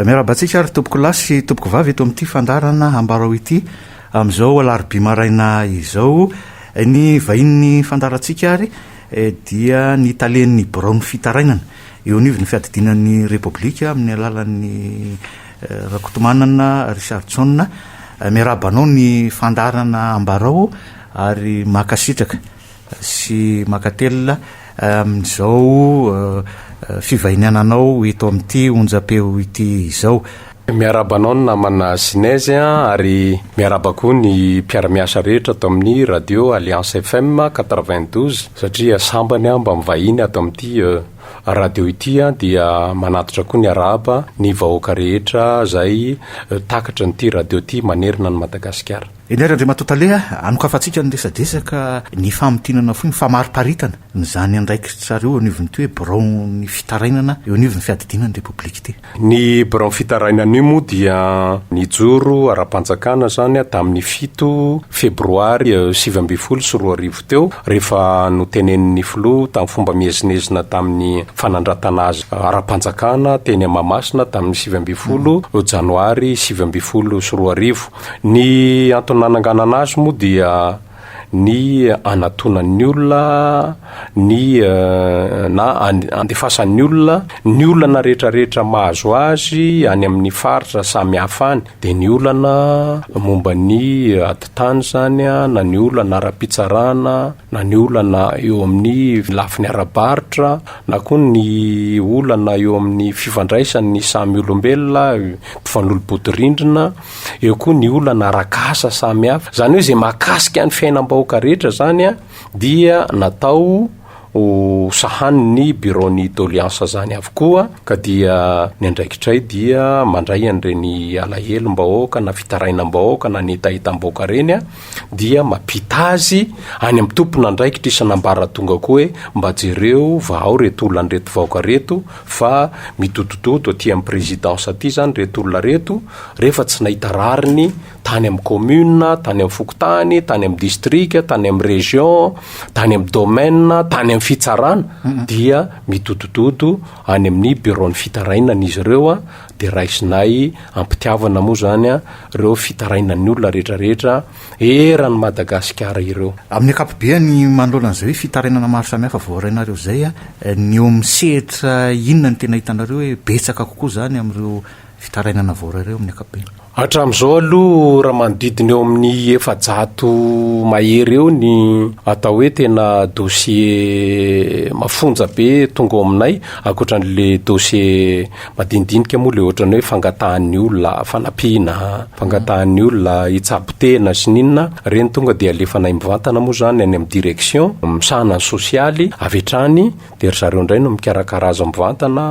miarabantsika ary tompoko lasy tompoko vavy eto amin'ity fandarana ambarao ity amin'izao alarobia maraina izao ny vahin'ny fandarantsika ary dia ny talen'ny Braon fitarainana eo anivy ny fiadidinan'ny Repoblika amin'ny alalan'ny Rakotomanana Richardson miarabanao ny fandarana ambarao ary makasitraka sy makatelina amin'izao fivahiniananao eto amin'ity onjapeo ity izao. Miarabanao ny namana Sinaizy ary miarabako ny mpiaramiasa rehetra ato amin'ny radio Alliance FM 92 satria sambany mba mivahiny ato amin'ity radio ity dia manatitra koa ny araba ny vahoaka rehetra zay takatra nyity radio ity manerina ny Madagasikara. Enery andre matotaleha anokafatsika ny resadresaka ny famotinana foy ny famariparitana ny zany andraikitsara eo anivony ty hoe Braon ny fitarainana eo anivony fiadidinan'ny Repoblika ity. Ny Braon fitarainana io moa dia nijoro ara-panjakana zany tamin'ny 7 febroary 2024 teo rehefa notenen'ny filoha tamin'ny fomba miezinezina tamin'ny fanandratana azy ara-panjakana teny Mahamasina tamin'ny 20 janoary 2024. Ny nananganana azy moa dia ny anatonan'ny olona ny na andefasan'ny olona ny olana rehetrarehetra mahazo azy any amin'ny faritra samy hafany dia ny olana momba ny atitany zany na ny olana ara-pitsarana na ny olana eo amin'ny lafiny arabaritra na koa ny olana eo amin'ny fifandraisan'ny samy olombelona mpifanolobodirindrina eo koa ny olana arakasa samy hafa zany hoe zay mahakasika ny fiainam-bahoaka rehetra zany dia natao sahan'ny bureau-ny doliansa zany avokoa ka dia ny andraikitray dia mandray an'ireny alahelo-mbahoaka na fitarainam-bahoaka na ny itahitam-bahoaka reny dia mampita azy any amin'ny tompona andraikitra isanambara tonga koa hoe mba jereo vao reto olona ny reto vahoaka reto fa mitotototo aty amin'ny présidence aty zany reto olona reto rehefa tsy nahita rariny tany amin'ny commune, tany amin'ny fokotany, tany amin'ny district, tany amin'ny région, tany amin'ny domaine, tany amin'ny fitsarana dia mitotototo any amin'ny bureau-ny fitarainana izy ireo dia raisinay ampitiavana moa zany ireo fitarainan'ny olona rehetrarehetra eran'ny Madagasikara ireo. Amin'ny akapobeany manoloana an'izay hoe fitarainana maro samihafa voarainareo zay ny eo misehatra inona ny tena hitanareo hoe betsaka kokoa zany amin'ireo fitarainana voarareo amin'ny akapobeany? Hatramin'izao aloha raha manodidina eo amin'ny 400 mahery eo ny atao hoe tena dossier mafonja be tonga aminay ankoatran'le dossier madinidinika moa le ohatran'ny hoe fangatahan'ny olona fanampiana, fangatahan'ny olona hitsabo-tena sy ninona reny tonga dia alefanay mivantana moa zany any amin'ny direction misahana ny sosialy avy hatrany dia ry zareo indray no mikarakara azy mivantana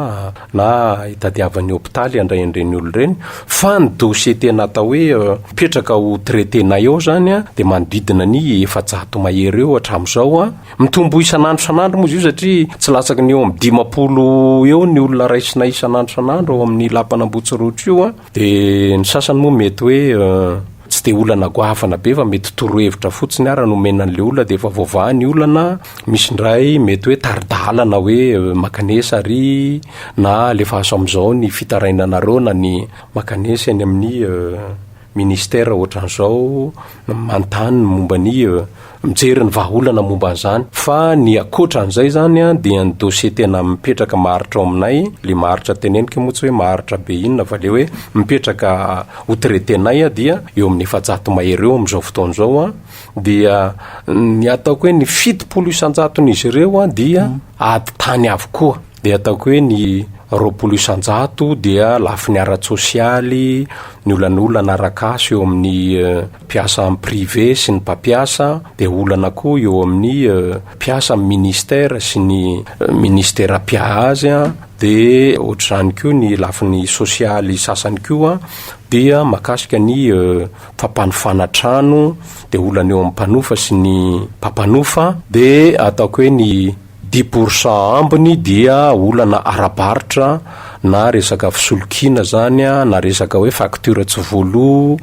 na hitadiavan'ny hôpitaly andray an'ireny olona ireny fa ny dossier tena atao hoe mipetraka ho traiténay eo zany dia manodidina ny 400 mahery eo hatramin'izao mitombo isanandro moa izy io satria tsy latsaky ny eo amin'ny 50 eo ny olona raisinay isanandro ao amin'ny lapanambotsirotro io dia ny sasany moa mety hoe tsy dia olana goavana be fa mety torohevitra fotsiny ara nomena an'le olona dia efa voavahan'ny olana misy ndray mety hoe taridalana hoe makanesa ary na lefa aso amin'izao ny fitarainanareo na ny makanesa any amin'ny ministère ohatran'izao mantany momba ny mijery ny vahaolana momba an'izany fa ny akoatran'izay zany dia ny dossier tena mipetraka maharitra ao aminay le maharitra teneniko moa tsy hoe maharitra be inona fa le hoe mipetraka ho traiténay dia eo amin'ny 700 mahery eo amin'izao fotoan'izao dia ny ataoko hoe ny 70 isan-jaton'izy ireo dia ady tany avokoa dia ataoko hoe ny 20 isan-jato dia lafiny ara-tsosialy ny olana arakasa eo amin'ny mpiasa amin'ny privé sy ny mpampiasa dia olana koa eo amin'ny mpiasa amin'ny ministère sy ny ministère pia azy dia ohatr'izany koa ny lafiny sosialy sasany koa dia makasika ny fampanofana trano dia olana eo amin'ny mpanofa sy ny mpampanofa dia ataoko hoe ny 10% ambiny dia olana arabaritra na resaka fisolokina zany a na resaka hoe facture tsy volo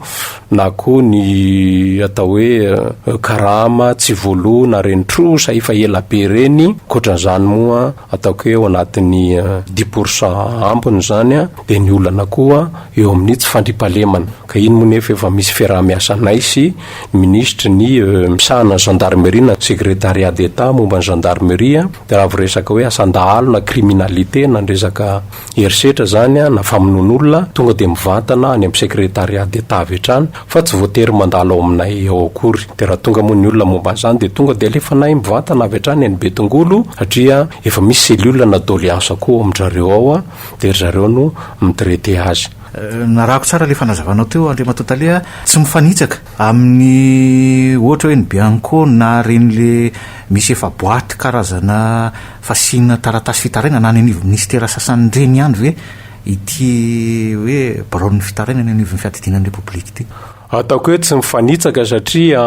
na koa ny atao hoe karama tsy volo na reny trosa efa ela be reny koatran'izany moa ataoko hoe ao anatin'ny 10% ambony zany a de ny olana koa eo amin'ny tsy fandripalemana ka iny moa nefa efa misy fiarahamiasanay sy ministre ny misahana gendarmerie na secrétariat d'état momba ny gendarmerie de raha voresaka hoe asandahalo na criminalité na resaka herisetra zany a na famonon'olona tonga de mivantana any amin'ny secrétariat d'état avy hatrany fa tsy voatery mandalo ao aminay ao akory de raha tonga moa ny olona momba an'izany de tonga de alefanay mivantana avy hatrany any Betongolo satria efa misy cellule na doléance koa amin'zareo ao a de zareo no mitraité azy. Narako tsara le fanazavanao teo André Matotalia tsy mifanitsaka amin'ny ohatra hoe ny Bianco na ren'le misy efa boaty karazana fasina taratasy fitaraina na ny anivy ministera sasany reny ihany ve ity hoe baron'ny fitaraina ny anivy fiatidinan'ny Repoblika ity? Ataoko hoe tsy mifanitsaka satria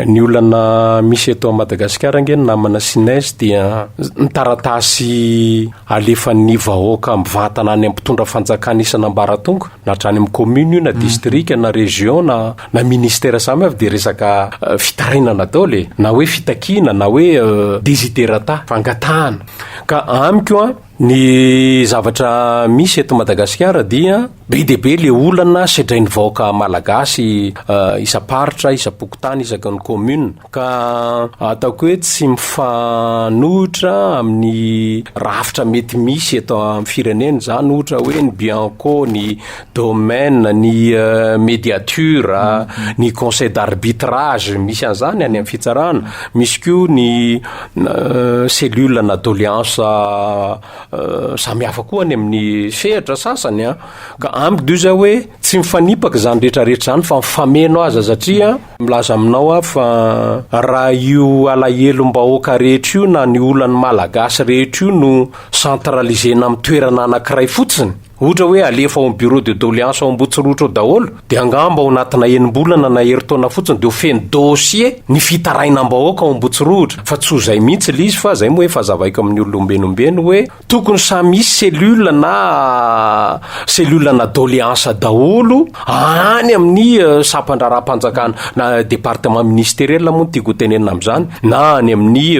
ny olana misy eto a Madagasikara nge namana Sines dia ny taratasy alefan'ny vahoaka mivantana any amin'ny mpitondra fanjakana isan'ambaratonga na hatrany amin'ny commune io na district na région na ministère samy avy de resaka fitarainana daholo na hoe fitakina na hoe desiderata fangatahana ka amiko a ny zavatra misy eto Madagasikara dia be de be le olana sedrain'ny vahoaka malagasy isa-paritra isa-pokotany isaky ny commune ka ataoko hoe tsy mifanohitra amin'ny rafitra mety misy eto amin'ny firenena zany ohatra hoe ny Bianco ny domaine ny médiature ny conseil d'arbitrage misy an'izany any amin'ny fitsarana misy koa ny cellule na doléance samy hafa koa any amin'ny sehatra sasany a ka amiko dioza hoe tsy mifanipaka zany rehetrarehetra zany fa mifameno aza satria milaza aminao a fa raha io alahelo-mbahoaka rehetra io na ny olany malagasy rehetra io no centralisena amin'ny toerana anankiray fotsiny ohatra hoe alefa ao amin'ny bureau de doléance ao Ambotsirotro ao daholo de angamba ao anatina enim-bolana na herintaona fotsiny de ho feno dossier ny fitarainam-bahoaka ao Ambotsirotro fa tsy ho zay mihitsy le izy fa zay moa efa zavaiko amin'ny olombenombeno hoe tokony samy misy cellule na doléance daholo any amin'ny sampandra-rahampanjakana na département ministériel moa tiako tenenina amin'izany na any amin'ny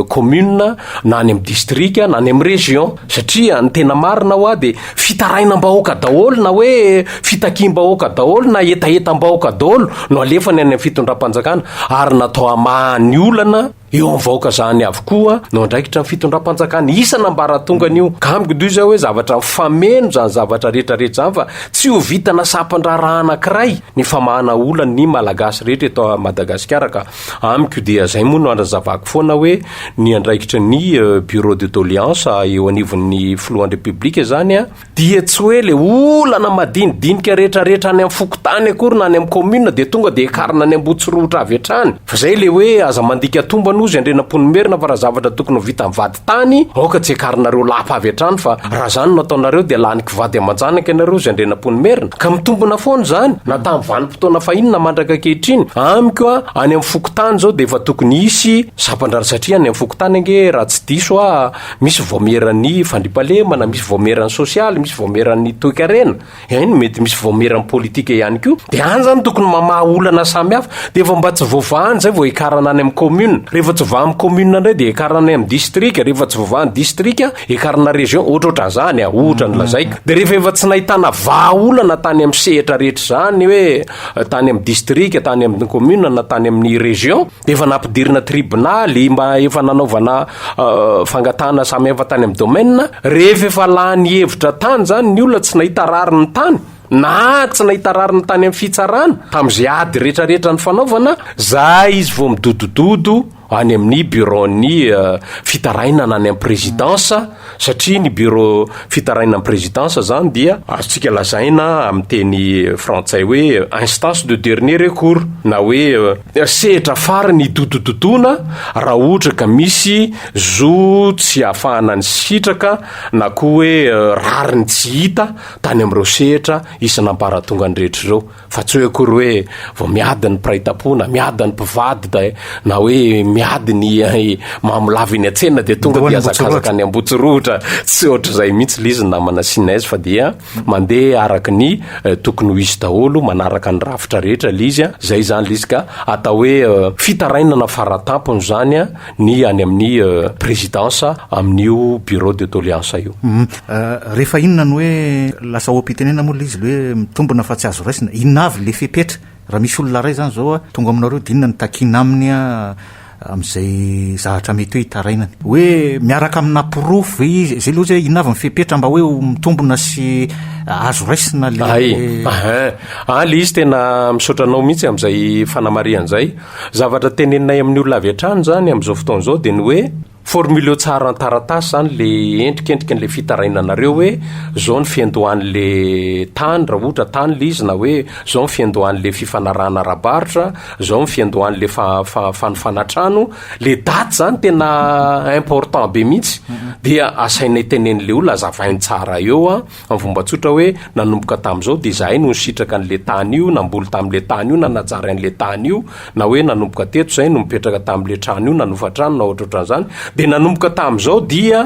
commune na any amin'ny district na any amin'ny région satria ny tena marina ho a de fitarainam-bahoaka daholo na hoe fitakim-bahoaka daholo na etaetam-bahoaka daholo no alefany any amin'ny fitondram-panjakana ary natao amahany olana eo amin'ny vahoaka zany avokoa no andraikitra ny fitondram-panjakana isan'ambaratongany io ka amiko dio zao hoe zavatra mifameno zany zavatra rehetrarehetra zany fa tsy ho vitana sampandra-raha anankiray ny famahana olana ny malagasy rehetra eto a Madagasikara ka amiko dia zay moa no andrazavako foana hoe ny andraikitra ny bureau de doléance eo anivon'ny filohan'ny Repoblika zany a dia tsy hoe le olana madinidinika rehetrarehetra any amin'ny fokotany akory na any amin'ny commune de tonga de ekarina any Ambotsirotro avy hatrany fa zay le hoe aza mandika tomba ozy andrenam-ponimerina fa raha zavatra tokony ho vita mivady tany aoka tsy ekarinareo lapa avy hatrany fa raha zany no ataonareo de laniky vady aman-janaka ianareo zy andrenam-ponimerina ka mitombona foana zany na tamin'ny vanim-potoana fahinona mandraka kehitriny amiko a any amin'ny fokotany zao de efa tokony isy sapandrara satria any amin'ny fokotany ange raha tsy diso a misy voameran'ny fandripalemana misy voameran'ny sosialy misy voameran'ny toekarena iny mety misy voameran'ny politika ihany koa de any zany tokony mamaha olana samy hafa de efa mba tsy voavahany zay vo ekarana any amin'ny commune rehefa tsy voavaha amin'ny commune indray de ekarana any amin'ny district rehefa tsy voavaha ny district ekarana région ohatrohatran'izany ohatra ny lazaiko de rehefa efa tsy nahitana vahaolana tany amin'ny sehatra rehetra zany hoe tany amin'ny district tany amin'ny commune na tany amin'ny région de efa nampidirina tribunaly mba efa nanaovana fangatahana samy hafa tany amin'ny domaine rehefa efa lany hevitra tany zany ny olona tsy nahita rariny tany na tsy nahita rariny tany amin'ny fitsarana tamin'izay ady rehetrarehetra ny fanaovana zay izy vo midodododo any amin'ny bureau ny fitarainana any amin'ny présidence satria ny bureau fitarainana amin'ny présidence zany dia azontsika lazaina amin'ny teny frantsay hoe instance de dernier recours na hoe sehatra farany dodododona raha ohatra ka misy zo tsy ahafahana ny sitraka na koa hoe rariny tsy hita tany amin'ireo sehatra isan'amparatonga ny rehetra ireo fa tsy hoe akory hoe vao miadany praitapona miadany mpivady na hoe miady ny mamolava iny atsena de tonga de azakazaka ny ambotsorotra tsy ohatra zay mihitsy lizy namana sinaizy fa dia mandeha araky ny tokony ho izy daholo manaraka ny rafitra rehetra lizy a zay zany lizy ka atao hoe fitarainana faratampony zany a ny any amin'ny présidence amin'io bureau de doléance io. Rehefa inona ny hoe lasa oam-pitenena moa lizy le hoe mitombona fa tsy azo raisina inona avy le fepetra raha misy olona ray zany zao a tonga aminareo dinona ny takina aminy a am'izay zavatra mety hoe hitarainany hoe miaraka amina pirofo izy zay loha zay inavy mifepetra mba hoe mitombona sy azo raisina le le izy tena misotranao mihitsy am'izay fanamarian'izay zavatra teneninay amin'ny olona avy atrany zany am'izao fotoan'izao de ny hoe formule tsara an-taratasy zany le endrikendriky n'le fitarainanareo hoe zao ny fiandohan'le tany raha ohatra tany le izy na hoe zao ny fiandohan'le fifanarahana rabaritra zao ny fiandohan'le fanofanatrano le daty zany tena important be mihitsy dia asainay tenen'le olona azavainy tsara eo a amin'ny fomba tsotra hoe nanomboka tam'izao de zahay no nisitraka an'le tany io namboly tam'le tany io na najary an'le tany io na hoe nanomboka teto zay no mipetraka tam'le trano io nanofatrano na ohatrohatran'izany de nanomboka tam'izao dia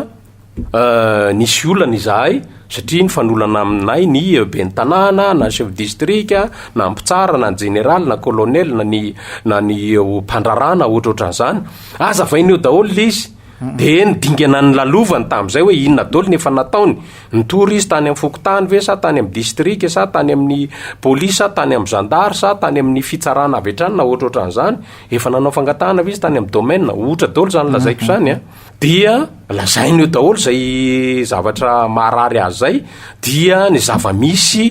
nisy olana izahay satria ny fanolana aminay ny ben tanàna na chef district na mpitsara na ny général na colonel na ny mpandrarana ohatrohatran'izany azavainy eo daholo le izy de nidingana ny lalovany tam'izay hoe inona daholo nefa nataony nitory izy tany amin'ny fokotany ve sa tany amin'ny district sa tany amin'ny police sa tany amin'ny gendarme sa tany amin'ny fitsarana avy hatrany na ohatrohatran'izany efa nanao fangatahana ve izy tany amin'ny domaine ohatra daholo zany lazaiko zany a dia lazainy eo daholo zay zavatra maharary azy zay dia ny zava-misy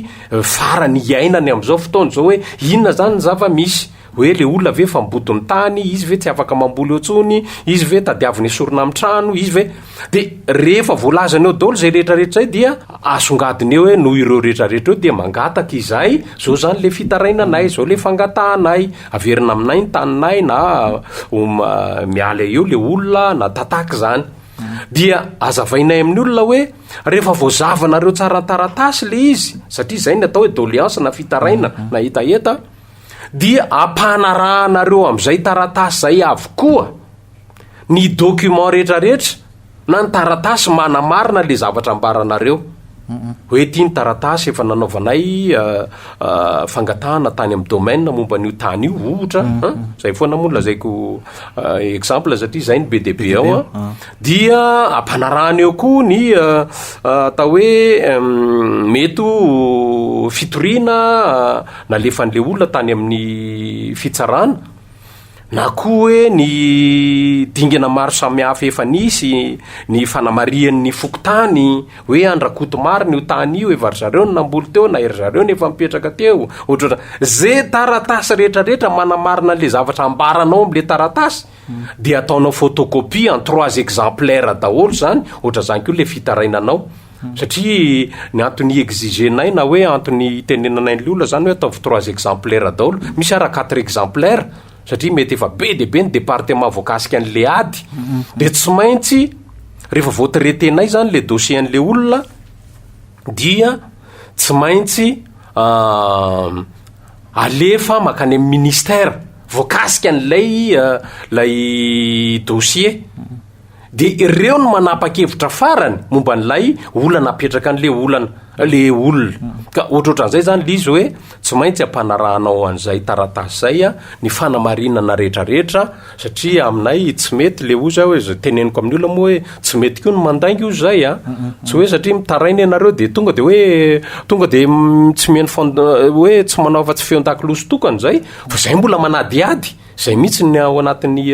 farany iainany am'izao fotoana zao hoe inona zany ny zava-misy hoe le olona ve fa mibotony tany izy ve tsy afaka mamboly otsony izy ve tadiaviny esorina amin'ny trano izy ve de rehefa voalazany eo daholo zay rehetrarehetra zay dia asongadiny eo hoe noho ireo rehetrarehetra eo dia mangataka izay zao zany le fitarainanay zao le fangatahanay averina aminay ny taninay na miala eo le olona na tataky zany dia azavainay amin'ny olona hoe rehefa voazavanareo tsara taratasy le izy satria zay ny atao hoe doléance na fitaraina na etaeta dia ampanarahanareo am'izay taratasy zay avokoa ny document rehetrarehetra na ny taratasy manamarina le zavatra ambaranareo hoe ty ny taratasy efa nanaovanay fangatahana tany amin'ny domaine momba n'io tany io ohatra zay foana moa lazaiko exemple satria zay ny BDB ao dia ampanarahana eo koa ny atao hoe mety fitoriana nalefan'le olona tany amin'ny fitsarana na koa hoe ny dingana maro samihafa efa nisy ny fanamarian'ny fokotany hoe andrakoto mariny io tany io efa ry zareo ny namboly teo na ery zareo nefa mipetraka teo ohatratra zay taratasy rehetrarehetra manamarina le zavatra ambaranao am'le taratasy dia ataonao photocopie en 3 exemplaires daholo zany ohatra zany koa le fitarainanao satria ny antony exigenay na hoe antony tenenanay le olona zany hoe ataovy 3 exemplaires daholo misy ara 4 exemplaires satria mety efa be de be ny département voakasika an'le ady de tsy maintsy rehefa voateretenay zany le dossier an'le olona dia tsy maintsy alefa makany amin'ny ministère voakasika an'lay dossier de ireo no manapa-kevitra farany momba n'lay olana apetraka an'le olana le olona ka ohatrohatran'izay zany le izy hoe tsy maintsy ampanarahanao an'izay taratasy zay a ny fanamarinana rehetrarehetra satria aminay tsy mety le ozy hoe zay teneniko amin'ny olona moa hoe tsy mety koa no mandaingy ozy zay a tsy hoe satria mitarainy ianareo de tonga de hoe tonga de tsy mihany hoe tsy manao afa-tsy feon-dakiloso tokany zay fa zay mbola manadiady zay mihitsy ny ao anatin'ny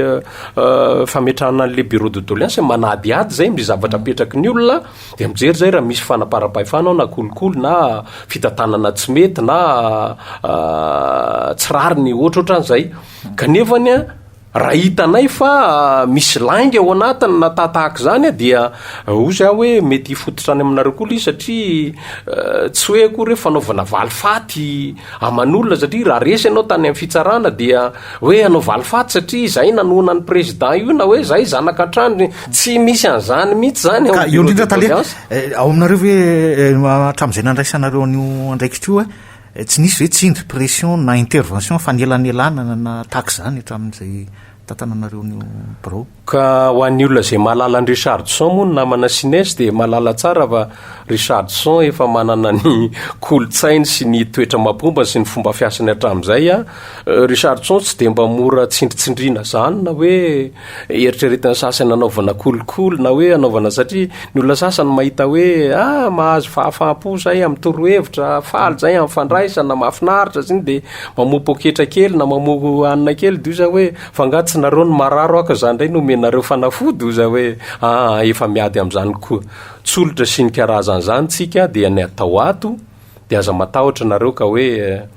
fametrahana an'le bureau de doléance manadiady zay mby zavatra apetraky ny olona de mijery zay raha misy fanaparapahefana na kolokolo na fitantanana tsy mety na tsy rary ny ohatrohatran'izay kanefany a raha hitanay fa misy lainga ao anatiny na tatahaka zany a dia ozy aho hoe mety hifototra any aminareo koa izy satria tsy hoe koa re fanaovana valifaty aman'olona satria raha resy ianao tany amin'ny fitsarana dia hoe anao valifaty satria zay nanoana ny président io na hoe zay zanaka trano tsy misy an'izany mihitsy zany ka eo indrindra tale ao aminareo hoe hatramin'izay nandraisanareo an'io andraikitra io tsy nisy hoe tsindry pression na intervention fa nielanelana na tahaky zany hatramin'izay tantananareo ny bro ka ho an'ny olona zay mahalala ny Richardson moa ny namana Sines dia mahalala tsara fa Richardson efa manana ny kolotsainy sy ny toetra mapomba sy ny fomba fiasany hatramin'izay a Richardson tsy dia mba mora tsindritsindrina zany na hoe eritreretina sasany anaovana kolokolo na hoe anaovana satria ny olona sasany mahita hoe mahazo fahafaham-po zay amin'ny torohevitra faly zay amin'ny fandraisana mahafinaritra ziny dia mamoa poketra kely na mamoa anina kely dia za hoe fangatsy nareo ny mararo aka zany ndray nomenareo fanafody o za hoe efa miady amin'izany koa tsolotra sy ny karazany zany tsika dia ny atao ato dia aza matahotra nareo ka hoe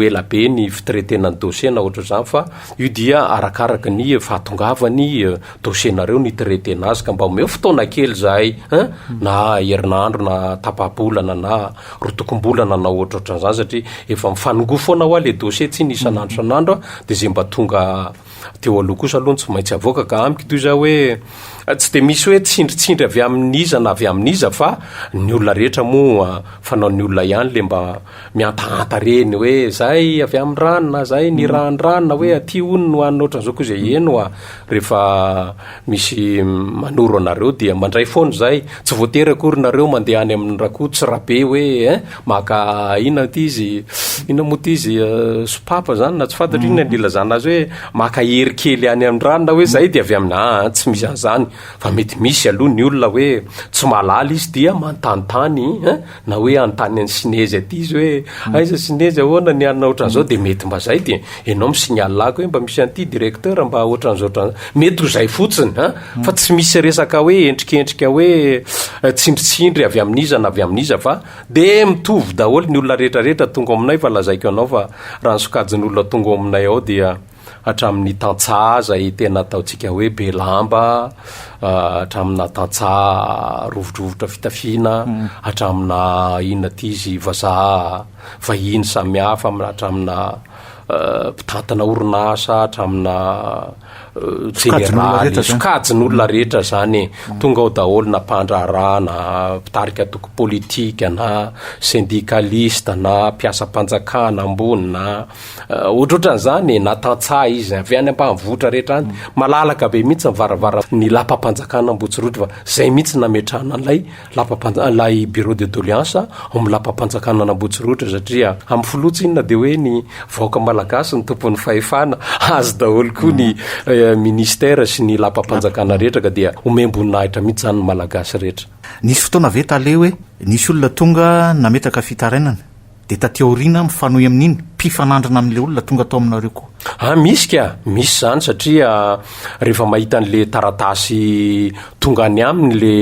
ela be ny fitretenany dossier na ohatra zany fa io dia arakaraka ny fahatongavany dossiernareo ny tretena azy ka mba omeo fotoana kely zahay na herinandro na tapabolana na rotokom-bolana na ohatrohatran'izany satria efa mifanongo foana ho a le dossier tsy ny isan'andro san'andro dia zay mba tonga teo aloha kosa aloha tsy maintsy avoaka ka amiko toy za hoe tsy dia misy hoe tsindritsindry avy amin'iza na avy amin'iza fa ny olona rehetra moa fanao ny olona ihany le mba miantahanta reny hoe zay avy amin'ny ranona zay ny ranona hoe aty ony no anina ohatran'izao koa zay eno rehefa misy manoro anareo dia mandray foana zay tsy voatery akory nareo mandeha any amin'ny rakoa tsy rabe hoe maka ina ty izy ina moa ty izy sopapa zany na tsy fantatry ina ny ilazana azy hoe maka hery kely any amin'ny ranona hoe zay dia avy amin'ny tsy misy an'izany fa mety misy aloha ny olona hoe tsy mahalala izy dia manontanytany na hoe anontany any Sinezy aty izy hoe aiza Sinezy ahoana ny anina ohatran'izao dia mety mba zay dia ianao misignalako hoe mba misy an'ity directeur mba ohatran'izao mety ho zay fotsiny fa tsy misy resaka hoe endrikendrika hoe tsindritsindry avy amin'iza na avy amin'iza fa dia mitovy daholo ny olona rehetrarehetra tonga aminay fa lazaiko anao fa raha ny sokajiny olona tonga aminay ao dia hatramin'ny tantsaha zay tena ataontsika hoe be lamba hatramina tantsaha rovodrovotra fitafiana hatramina inona ty izy vazaha vahiny samihafa hatramina mpitantana orinasa hatramina jeneraly sokajin'olona rehetra zany tonga ao daholo na mpandraharaha na mpitarika toko politika na syndicaliste na mpiasa-panjakana ambony na ohatrohatran'izany na tantsaha izy avy any ampahavotra rehetra any malalaka be mihitsy mivaravara ny lapa-panjakana Ambotsirotry fa zay mihitsy nametrahana lay bureau de doléance amin'ny lapa-panjakana Ambotsirotry satria amin'ny folotsy inona dia hoe ny vahoaka malagasy ny tompon'ny fahefana azy daholo koa ny ministère sy ny lapa-panjakana rehetra ka dia omemboninahitra mihitsy zany ny malagasy rehetra. Nisy fotoana ve tale hoe nisy olona tonga nametaka fitarainana dia tateoriana mifanohy amin'iny mpifanandrina amin'ile olona tonga tao aminareo koa misy ka misy zany satria rehefa mahita an'le taratasy tonga any aminy le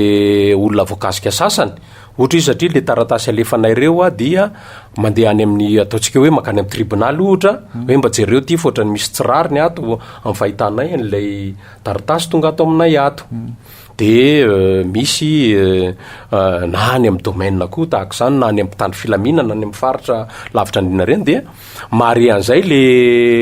olona voakasika sasany ohatra izy satria le taratasy alefanay ireo dia mandeha any amin'ny ataontsika hoe makany amin'ny tribonaly ohatra hoe mba jereo ty fa ohatrany misy tsirariny ato amin'ny fahitanay an'ilay taratasy tonga ato aminay ato dia misy na any amin'ny domaine koa tahaka izany na any amin'ny mpitandro filaminana any amin'ny faritra lavitra andrina reny dia mahare an'izay le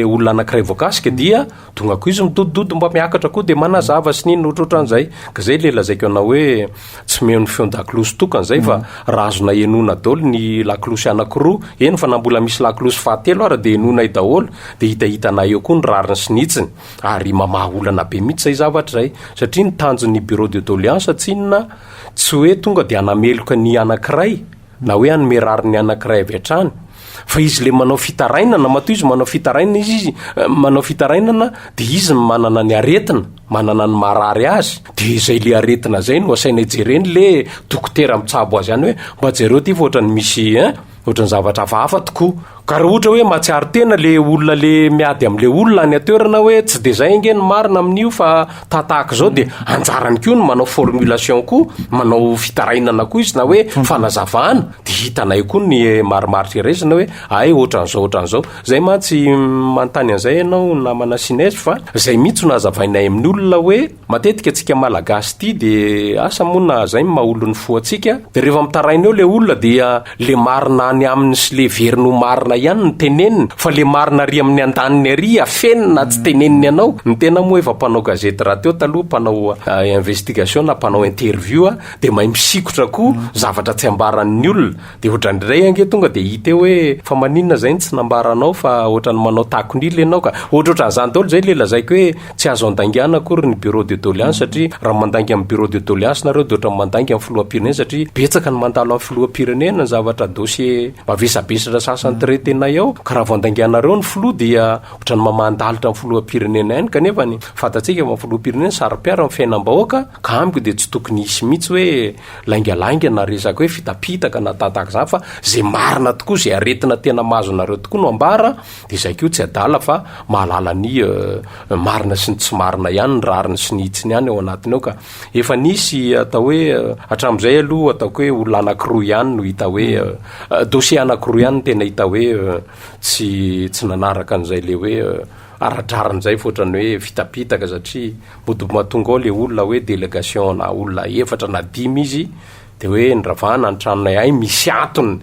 olona anankiray voakasika dia tonga koa izy midodododo mba miakatra koa dia manazava sy niny ohatrohatran'izay ka zay le lazaiko anao hoe tsy meo ny feon-daklosy tokan'izay fa raha azona enona daholo ny laklosy anankiroa eny fa nambola misy laklosy fahatelo ara dia enonay daholo dia hitahitanay eo koa ny rariny sy nitsiny ary mamaha olana be mihitsy zay zavatra zay satria ny tanjon'ny bureau de doléance tsinona tsy hoe tonga dia anameloka ny anankiray na hoe anome rariny anankiray avy hatrany fa izy le manao fitarainana matoa izy manao fitarainana izy manao fitarainana dia izy manana ny aretina manana ny marary azy dia izay le aretina zay no asaina jereny le dokotera mitsabo azy any hoe mba jereo ty fa ohatrany misy ohatrany zavatra hafahafa tokoa ka raha ohatra hoe mahatsiary tena le olona le miady amin'le olona ny atoerana hoe tsy dia zay nge ny marina amin'io fa tatahaka zao dia anjarany koa no manao formulation koa manao fitarainana koa izy na hoe fanazavana dia hitanay koa ny marimaritra iresina hoe ay ohatran'izao zay mantsy manontany an'izay ianao namana Sinesy fa zay mihitsy no azavainay amin'ny olona hoe matetika antsika malagasy ty dia asa moana zay maha-olo ny fo antsika dia rehefa mitaraina eo le olona dia le marina any aminy sy le verino marina marina ihany ny teneniny fa le marina ry amin'ny andaniny ary afenina tsy teneniny anao. Ny tena moa efa mpanao gazety raha teo taloha mpanao investigation na mpanao interview de mahay misikotra koa zavatra tsy ambaran'ny olona de ohatrandray ange tonga de hita hoe fa maninona zay tsy nambaranao fa ohatrany manao takon'ila ianao ka ohatrohatran'izany daholo zay le lazaiko hoe tsy azo andangana akory ny bureau de doléance satria raha mandangy amin'ny bureau de doléance nareo de ohatran'ny mandangy amin'ny filoham-pirenena satria betsaka ny mandalo amin'ny filoham-pirenena ny zavatra dossier mavesabesatra sasany traitenay ao ka raha voandangianareo ny filoha dia ohatrany mamandalitra amin'ny filoham-pirenena ihany kanefa ny fatatsika amin'ny filoham-pirenena sary-piara amin'ny fiainam-bahoaka ka amiko de tsy tokony hisy mihitsy hoe laingalainga na resaka hoe fitapitaka na tataka zany fa zay marina tokoa zay aretina tena mahazo nareo tokoa no ambara de zay keo tsy adala fa mahalala ny marina sy ny tsy marina ihany ny rariny sy ny hitsiny ihany ao anatiny ao ka efa nisy atao hoe hatram'izay aloha ataoko hoe olona anankiroa ihany no hita hoe dossier anankiroa ihany tena hita hoe tsy nanaraka an'izay le hoe aradraran'izay fotrany hoe fitapitaka satria modobo mahatonga ao le olona hoe délégation na olona efatra na 5 izy de hoe nyravana ny tranonay ay misy antony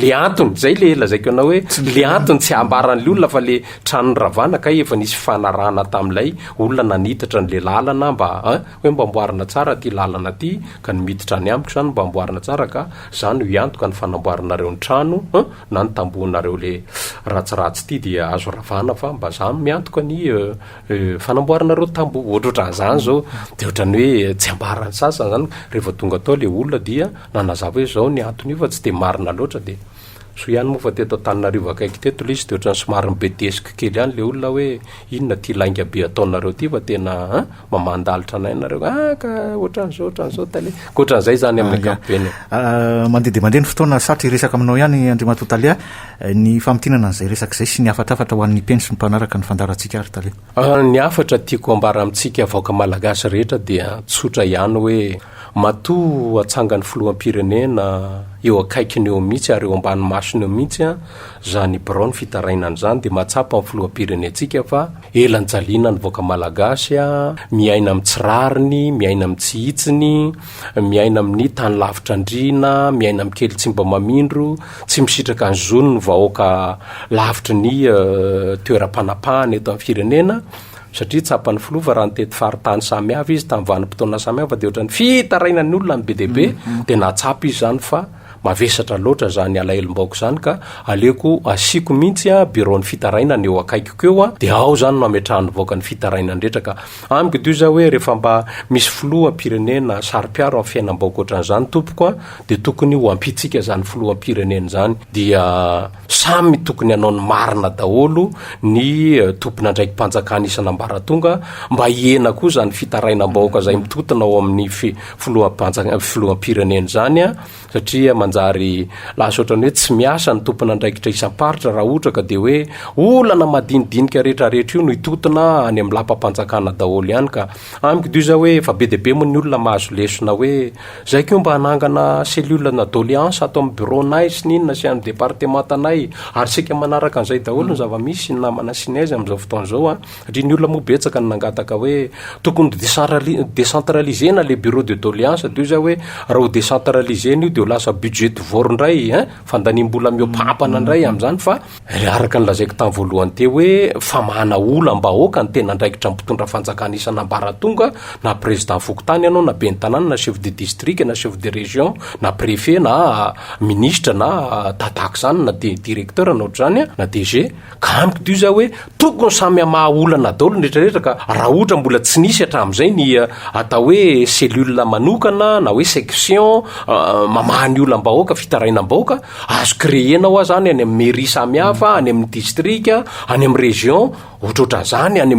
le antony zay le lazaiko anao hoe le antony tsy ambaran'le olona fa le tranony ravana ka efa nisy fanarahana tam'ilay olona nanitatra n'le lalana mba hoe mba amboarina tsara ty lalana ty ka nimiditra any amiko zany mba amboarina tsara ka zany ho iantoka ny fanamboarinareo ny trano na ny tambohinareo le ratsiratsy ty dia azo ravana fa mba zany miantoka ny fanamboarinareo tambo ohatrohatran'izany zao de ohatrany hoe tsy ambarany sasany zany rehefa tonga tao le olona dia nanazava hoe zao ny antony io fa tsy de marina loatra de so ihany moa fa teto Antananarivo akaiky teto le izy de ohatrany somary mibedesika kely ihany le olona hoe inona ty lainga be ataonareo ty fa tena mamandalitra anay nareo ka ohatran'izao tale ka ohatran'izay zany amin'ny ankapobeny mandeha de mandeha ny fotoana satry resaka aminao ihany Andriamatotalia ny famitinana an'izay resaka zay sy ny afatafatra ho an'ny mpeno sy ny mpanaraka ny fandarantsika ary tale ny afatra tiako ambara amintsika vaoaka malagasy rehetra dia tsotra ihany hoe matoa atsangany filoham-pirenena eo akaikiny eo mihitsy ary eo ambany masony eo mihitsy zany braony fitarainany zany de mahatsapa amin'ny filoham-pirenentsika fa elanjaliana ny vaoaka malagasy miaina amin'ny tsirariny miaina amin'ny tsy hitsiny miaina amin'ny tany lavitra andrina miaina amin'ny kely tsy mba mamindro tsy misitraka ny zony ny vahoaka lavitry ny toeram-panapahany eto amin'ny firenena satria tsapany filova raha nytety faritany samy hafa izy tamin'ny vanim-potoana samy hafa de ohatrany fitarainany olona ny be deaibe de natsapa izy zany fa mavesatra loatra zany alahelom-baoko zany ka aleko asiko mihitsy bureau ny fitarainany eo akaikiko eo de ao zany no ametrahany vaoaka ny fitarainany rehetra ka amiko dio za hoe rehefa mba misy filoham-pirenena sary-piaro amin'ny fiainam-baoko ohatran'izany tompoko de tokony ho ampitsika zany filoham-pirenena zany dia samy tokony hanao ny marina daholo ny tompona ndraiky mpanjakana isan'ambaratonga mba hiena koa zany fitarainam-bahoaka zay mitotona ao amin'ny filoham-pirenena zany satria manjary lasa ohatrany hoe tsy miasa ny tompona ndraikitra isam-paritra raha ohatra ka de hoe olana madinidinika rehetrarehetra io no hitotona any amin'ny lampa-mpanjakana daholo ihany ka amiko dio za hoe efa be deaibe moa ny olona mahazo lesona hoe zay keo mba hanangana cellule na doléance ato amin'ny bureau-nay sy ninona sy amin'ny départementanay ary sika manaraka an'izay daholo ny zava-misy ny namana sinaizy amin'izao fotoan'izao satria ny olona moa betsaka ny nangataka hoe tokony décentralisena le bureau de doléance dio za hoe raha ho décentralisena io de ho lasa budget de vorondray fandanimbola miopampana ndray am'zany fa araka ny lazaiko tamin'ny voalohany teo hoe famahana olam-bahoaka ny tena ndraikitra mpitondra fanjakana isan'ambaratonga na président fokotany ianao na be ny tanàna na chef de district na chef de région na préfet na ministre na tataka zany na directeur na ohatr'zany na DG ka amiko dio za hoe tokony samy amaha olana daholo nrehetrarehetra ka raha ohatra mbola tsy nisy hatramin'izay ny atao hoe cellule manokana na hoe section mamahany olam-bahoaka fitarainam-bahoaka azo créenao zany any amin'ny mairie samy hafa any amin'ny district any amin'ny région ohatrohatran'izany any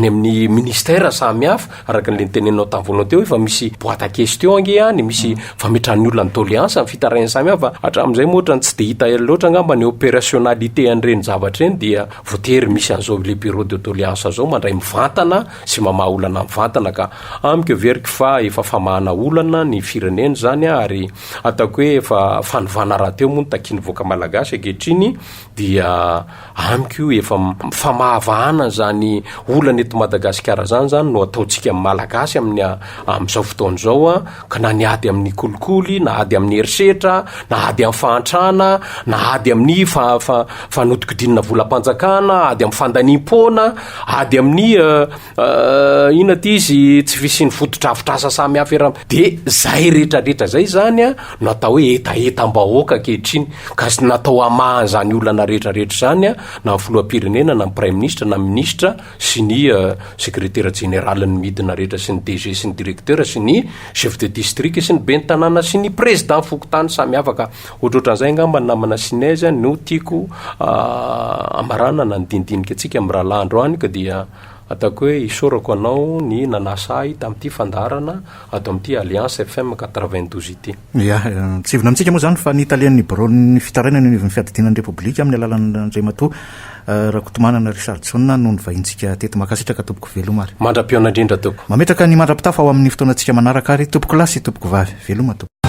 amin'ny ministère samy hafa araka n'le nitenenao tamin'ny voalohany teo efa misy boîte à question ange any misy fametrahany olona ny doléance amin'ny fitaraina samy hafa hatramin'izay moa ohatrany tsy de hita loatra angamba ny opérationnalité an'ireny zavatra eny dia voatery misy an'izao le bureau de doléance zao mandray mivantana sy mamaha olana mivantana ka amiko veriky fa efa famahana olana ny firenena zany ary ataoko hoe efa fanovana raha teo moa ny takiny voaka malagasy ankehitriny dia amiko efa famahana fahavahana zany olana eto Madagasikara zany no ataontsika malagasy amin'izao fotoana zao ka na niady amin'ny kolikoly, na ady amin'ny herisetra, na ady amin'ny fahantrana, na ady amin'ny fanodikodinina volam-panjakana, ady amin'ny fandaniam-pona, ady amin'ny ina ty izy tsy fisiany fotodrafitrasa samy hafa era de zay rehetrarehetra zay zany no atao hoe etaetam-bahoaka kehitriny ka sy natao amahan zany olana rehetrarehetra zany na filoham-pirenena, na prime ministre, na ministra sy ny secrétaire général ny midina rehetra sy ny DG sy ny directeur sy ny chef de district sy ny ben'ny tanàna sy ny président fokotany samy afaka ohatrohatran'izay ngamba namana sinaizy no tiako amarana na nydinidinika atsika amin'ny rahalandro any ka dia ataoko hoe isorako anao ny nanasahy tamin'ity fandarana ato amin'ity Alliance FM 92 ity. Ya, tsivona amintsika moa zany fa ny italian'ny bureau-ny fitarainana ny fiadidinan'ny Repoblika amin'ny alalan'ny Andriamatoa Rakotomanana Richardson no ny vahintsika teto makasitraka tompoko veloma ary. Mandra-piona indrindra tompoko. Mametraka ny mandra-pitafa ao amin'ny fotoanantsika manaraka ary tompoko lasy tompoko vavy veloma tompoko.